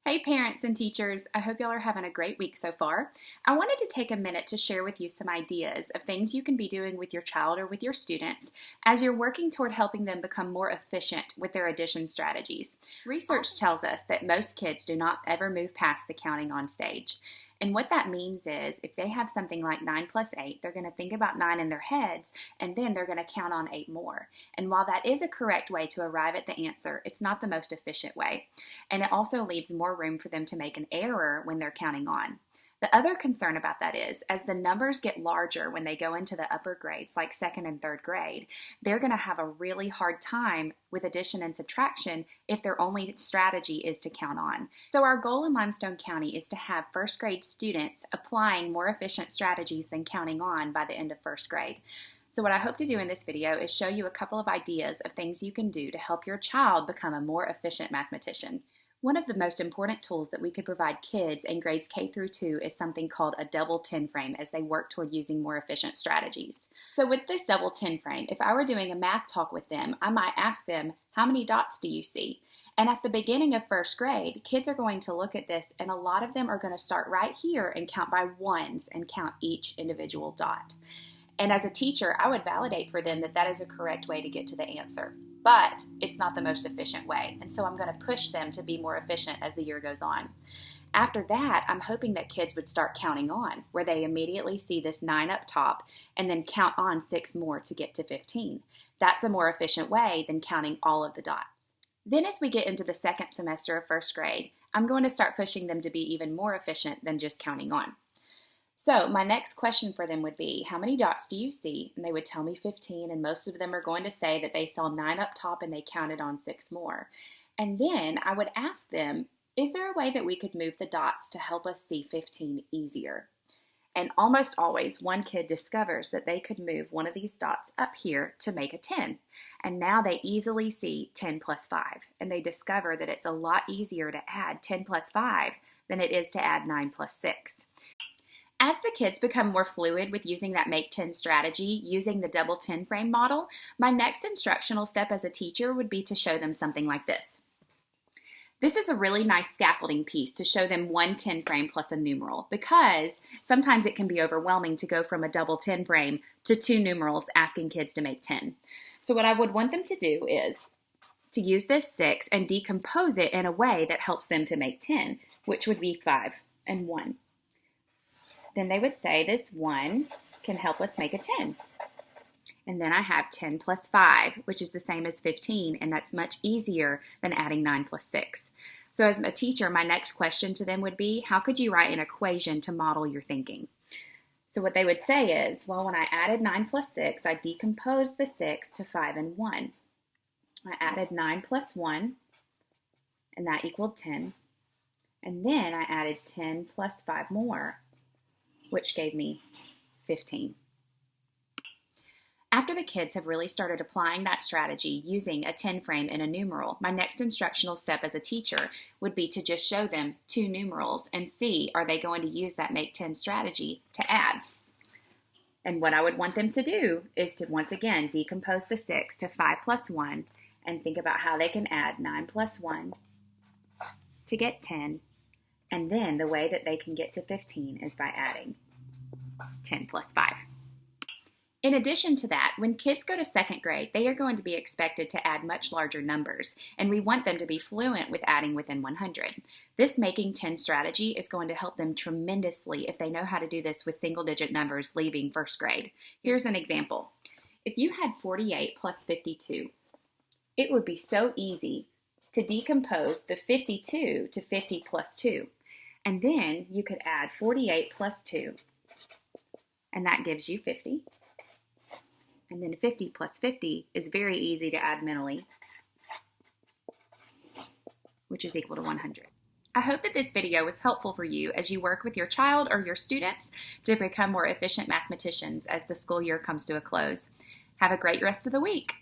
Hey parents and teachers, I hope y'all are having a great week so far. I wanted to take a minute to share with you some ideas of things you can be doing with your child or with your students as you're working toward helping them become more efficient with their addition strategies. Research tells us that most kids do not ever move past the counting on stage. And what that means is if they have something like 9 plus 8, they're going to think about 9 in their heads, and then they're going to count on 8 more. And while that is a correct way to arrive at the answer, it's not the most efficient way. And it also leaves more room for them to make an error when they're counting on. The other concern about that is, as the numbers get larger when they go into the upper grades, like second and third grade, they're going to have a really hard time with addition and subtraction if their only strategy is to count on. So our goal in Limestone County is to have first grade students applying more efficient strategies than counting on by the end of first grade. So what I hope to do in this video is show you a couple of ideas of things you can do to help your child become a more efficient mathematician. One of the most important tools that we could provide kids in grades K through 2 is something called a double 10 frame as they work toward using more efficient strategies. So with this double 10 frame, if I were doing a math talk with them, I might ask them, how many dots do you see? And at the beginning of first grade, kids are going to look at this and a lot of them are going to start right here and count by ones and count each individual dot. And as a teacher, I would validate for them that that is a correct way to get to the answer. But it's not the most efficient way, and so I'm going to push them to be more efficient as the year goes on. After that, I'm hoping that kids would start counting on, where they immediately see this 9 up top and then count on 6 more to get to 15. That's a more efficient way than counting all of the dots. Then as we get into the second semester of first grade, I'm going to start pushing them to be even more efficient than just counting on. So my next question for them would be, how many dots do you see? And they would tell me 15, and most of them are going to say that they saw 9 up top and they counted on 6 more. And then I would ask them, is there a way that we could move the dots to help us see 15 easier? And almost always one kid discovers that they could move one of these dots up here to make a 10. And now they easily see 10 plus 5. And they discover that it's a lot easier to add 10 plus 5 than it is to add 9 plus 6. As the kids become more fluid with using that Make 10 strategy, using the double 10 frame model, my next instructional step as a teacher would be to show them something like this. This is a really nice scaffolding piece to show them one 10 frame plus a numeral, because sometimes it can be overwhelming to go from a double 10 frame to 2 numerals asking kids to make 10. So what I would want them to do is to use this 6 and decompose it in a way that helps them to make 10, which would be 5 and 1. Then they would say this 1 can help us make a 10. And then I have 10 plus 5, which is the same as 15, and that's much easier than adding 9 plus 6. So as a teacher, my next question to them would be, how could you write an equation to model your thinking? So what they would say is, well, when I added 9 plus 6, I decomposed the 6 to 5 and 1. I added 9 plus 1, and that equaled 10. And then I added 10 plus 5 more, which gave me 15. After the kids have really started applying that strategy using a 10 frame and a numeral, my next instructional step as a teacher would be to just show them 2 numerals and see, are they going to use that Make 10 strategy to add? And what I would want them to do is to once again decompose the 6 to 5 plus 1 and think about how they can add 9 plus 1 to get 10. And then the way that they can get to 15 is by adding 10 plus 5. In addition to that, when kids go to second grade, they are going to be expected to add much larger numbers, and we want them to be fluent with adding within 100. This Making 10 strategy is going to help them tremendously if they know how to do this with single-digit numbers leaving first grade. Here's an example. If you had 48 plus 52, it would be so easy to decompose the 52 to 50 plus 2. And then you could add 48 plus 2, and that gives you 50. And then 50 plus 50 is very easy to add mentally, which is equal to 100. I hope that this video was helpful for you as you work with your child or your students to become more efficient mathematicians as the school year comes to a close. Have a great rest of the week.